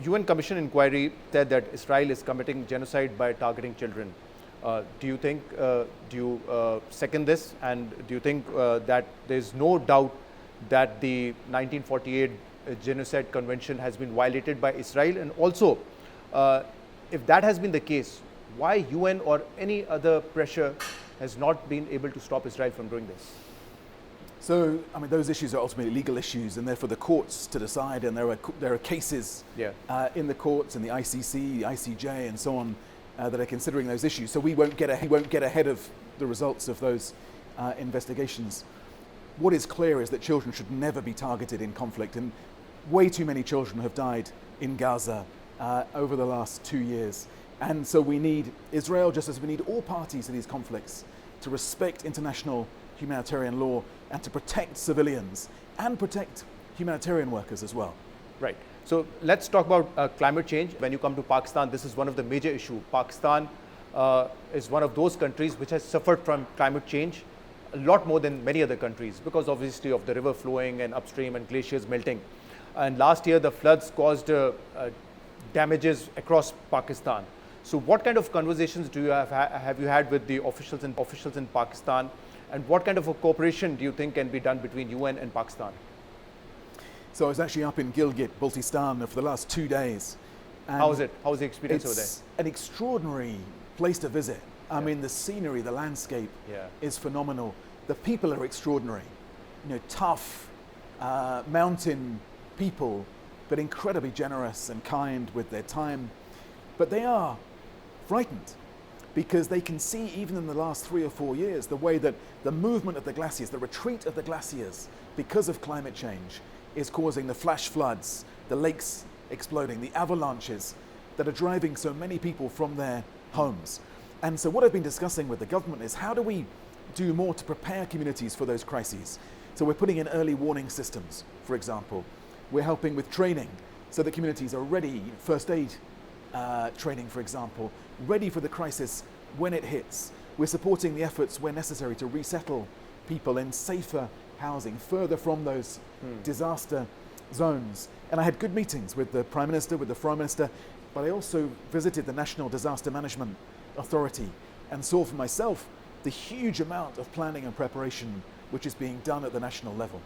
UN Commission inquiry said that Israel is committing genocide by targeting children. Do you think, do you second this, and do you think that there's no doubt that the 1948 Genocide Convention has been violated by Israel? And also, if that has been the case, why UN or any other pressure has not been able to stop Israel from doing this? So, I mean, those issues are ultimately legal issues, and they're for the courts to decide, and there are cases in the courts and the ICC, the ICJ, and so on, that are considering those issues. So we won't get ahead of the results of those investigations. What is clear is that children should never be targeted in conflict, and way too many children have died in Gaza over the last 2 years. And so we need Israel, just as we need all parties to these conflicts, to respect international humanitarian law and to protect civilians and protect humanitarian workers as well. Right. So let's talk about climate change. When you come to Pakistan, this is one of the major issues. Pakistan is one of those countries which has suffered from climate change a lot more than many other countries, because obviously of the river flowing and upstream and glaciers melting. And last year the floods caused damages across Pakistan. So what kind of conversations do you have you had with the officials in Pakistan, and what kind of a cooperation do you think can be done between UN and Pakistan? So I was actually up in Baltistan for the last 2 days. How was it? How was the experience over there? It's an extraordinary place to visit. I mean, the scenery, the landscape is phenomenal. The people are extraordinary. You know, tough mountain people, but incredibly generous and kind with their time. But they are frightened because they can see, even in the last 3 or 4 years, the way that the movement of the glaciers, the retreat of the glaciers because of climate change, is causing the flash floods, the lakes exploding, the avalanches that are driving so many people from their homes. And so what I've been discussing with the government is, how do we do more to prepare communities for those crises? So we're putting in early warning systems, for example. We're helping with training so that communities are ready, first aid training, for example, ready for the crisis when it hits. We're supporting the efforts where necessary to resettle people in safer housing further from those disaster zones. And I had good meetings with the Prime Minister, with the Foreign Minister, but I also visited the National Disaster Management Authority and saw for myself the huge amount of planning and preparation which is being done at the national level.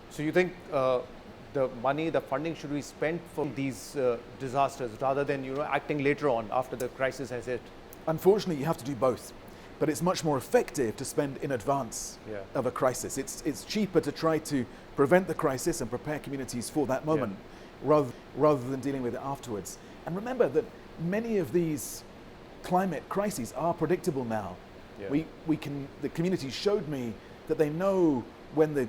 So you think the money, the funding should be spent for these disasters rather than acting later on after the crisis has hit? Unfortunately, you have to do both. But it's much more effective to spend in advance of a crisis. It's cheaper to try to prevent the crisis and prepare communities for that moment rather than dealing with it afterwards. And remember that many of these climate crises are predictable now. The communities showed me that they know when the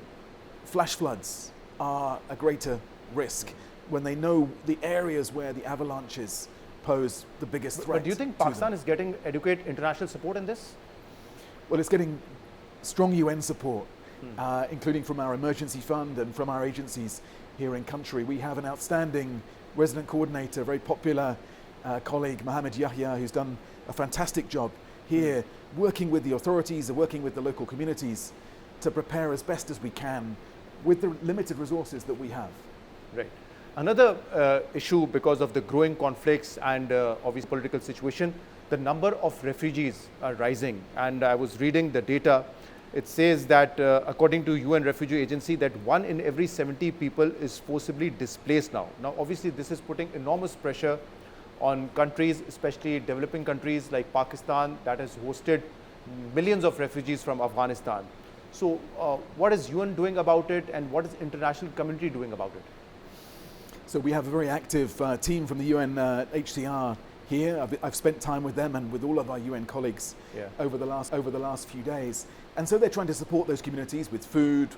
flash floods are a greater risk, when they know the areas where the avalanches pose the biggest threat. But do you think Pakistan is getting adequate international support in this? Well, it's getting strong UN support, including from our emergency fund and from our agencies here in country. We have an outstanding resident coordinator, very popular colleague, Mohammed Yahya, who's done a fantastic job here, working with the authorities and working with the local communities to prepare as best as we can with the limited resources that we have. Right. Another issue, because of the growing conflicts and obvious political situation, the number of refugees are rising. And I was reading the data. It says that according to UN Refugee Agency, that 1 in every 70 people is forcibly displaced now. Now, obviously, this is putting enormous pressure on countries, especially developing countries like Pakistan, that has hosted millions of refugees from Afghanistan. So what is UN doing about it, and what is international community doing about it? So we have a very active team from the UNHCR here. I've spent time with them and with all of our UN colleagues over the last few days. And so they're trying to support those communities with food,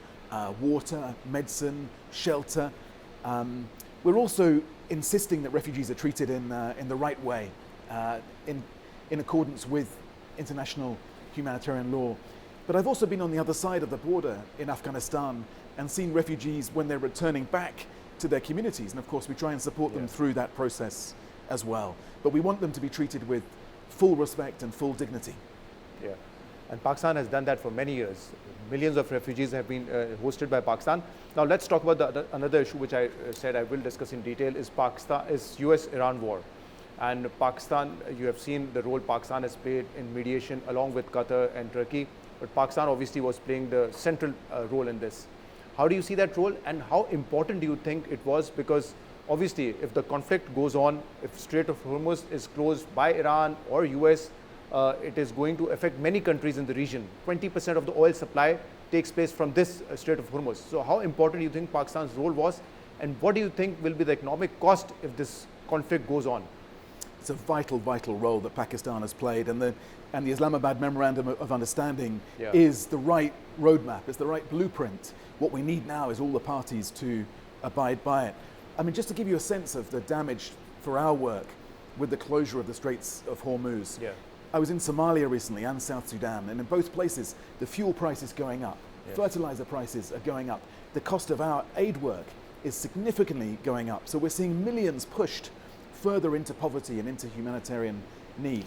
water, medicine, shelter. We're also insisting that refugees are treated in the right way, in accordance with international humanitarian law. But I've also been on the other side of the border in Afghanistan and seen refugees when they're returning back to their communities. And of course, we try and support them through that process as well. But we want them to be treated with full respect and full dignity. Yeah, and Pakistan has done that for many years. millions of refugees have been hosted by Pakistan. Now let's talk about another issue which I said I will discuss in detail is US-Iran war. And Pakistan, you have seen the role Pakistan has played in mediation along with Qatar and Turkey. But Pakistan obviously was playing the central role in this. How do you see that role, and how important do you think it was? Because obviously if the conflict goes on, if Strait of Hormuz is closed by Iran or US, it is going to affect many countries in the region. 20% of the oil supply takes place from this Strait of Hormuz. So how important do you think Pakistan's role was, and what do you think will be the economic cost if this conflict goes on? It's a vital, vital role that Pakistan has played, and the Islamabad Memorandum of Understanding is the right roadmap, it's the right blueprint. What we need now is all the parties to abide by it. I mean, just to give you a sense of the damage for our work with the closure of the Straits of Hormuz, I was in Somalia recently and South Sudan, and in both places, the fuel price is going up, fertilizer prices are going up, the cost of our aid work is significantly going up. So we're seeing millions pushed further into poverty and into humanitarian need.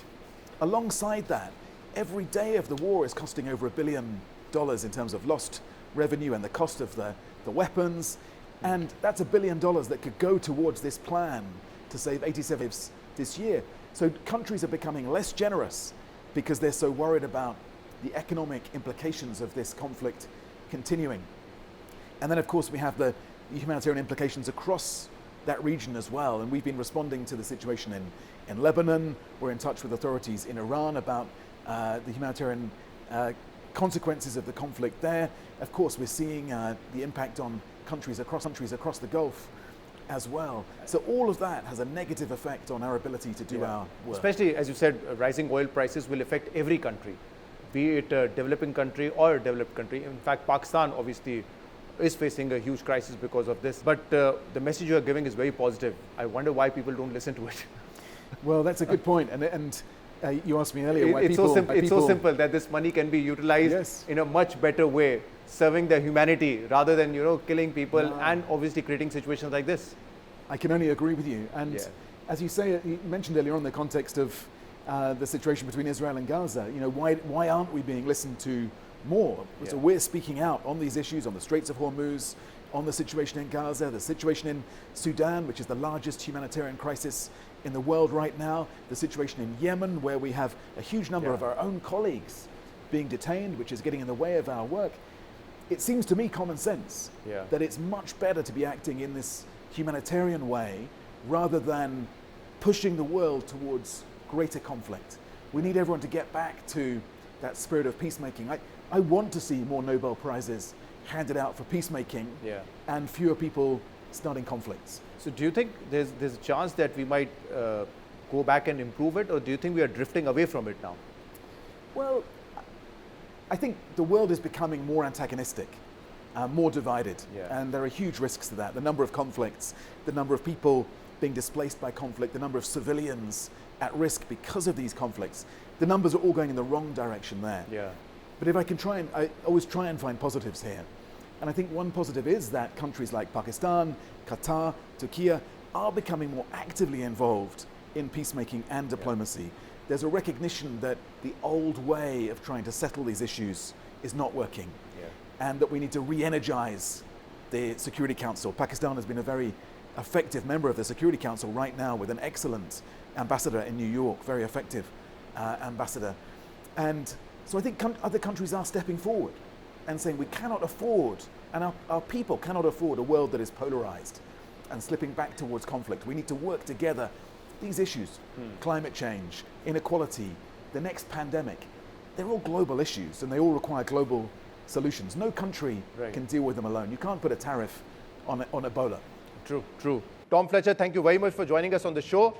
Alongside that, every day of the war is costing over $1 billion in terms of lost revenue and the cost of the weapons. And that's $1 billion that could go towards this plan to save 87 lives this year. So countries are becoming less generous because they're so worried about the economic implications of this conflict continuing. And then of course we have the humanitarian implications across that region as well, and we've been responding to the situation in Lebanon. We're in touch with authorities in Iran about the humanitarian consequences of the conflict there. Of course, we're seeing the impact on countries across the Gulf as well. So all of that has a negative effect on our ability to do our work. Especially, as you said, rising oil prices will affect every country, be it a developing country or a developed country. In fact, Pakistan obviously is facing a huge crisis because of this. But the message you are giving is very positive. I wonder why people don't listen to it. Well, that's a good point. And you asked me earlier why it's so simple that this money can be utilized in a much better way, serving the humanity rather than killing people and obviously creating situations like this. I can only agree with you. And as you say, you mentioned earlier on the context of the situation between Israel and Gaza. Why aren't we being listened to more? So we're speaking out on these issues, on the Straits of Hormuz, on the situation in Gaza, the situation in Sudan, which is the largest humanitarian crisis in the world right now, the situation in Yemen, where we have a huge number of our own colleagues being detained, which is getting in the way of our work. It seems to me common sense that it's much better to be acting in this humanitarian way rather than pushing the world towards greater conflict. We need everyone to get back to that spirit of peacemaking. I want to see more Nobel Prizes handed out for peacemaking and fewer people starting conflicts. So do you think there's a chance that we might go back and improve it, or do you think we are drifting away from it now? Well, I think the world is becoming more antagonistic, more divided, and there are huge risks to that. The number of conflicts, the number of people being displaced by conflict, the number of civilians at risk because of these conflicts, the numbers are all going in the wrong direction there. But if I always try and find positives here. And I think one positive is that countries like Pakistan, Qatar, Turkey are becoming more actively involved in peacemaking and diplomacy. There's a recognition that the old way of trying to settle these issues is not working, and that we need to re-energize the Security Council. Pakistan has been a very effective member of the Security Council right now with an excellent ambassador in New York, very effective ambassador. And so I think other countries are stepping forward and saying we cannot afford, and our people cannot afford a world that is polarized and slipping back towards conflict. We need to work together. These issues, climate change, inequality, the next pandemic, they're all global issues and they all require global solutions. No country can deal with them alone. You can't put a tariff on Ebola. True. Tom Fletcher, thank you very much for joining us on the show.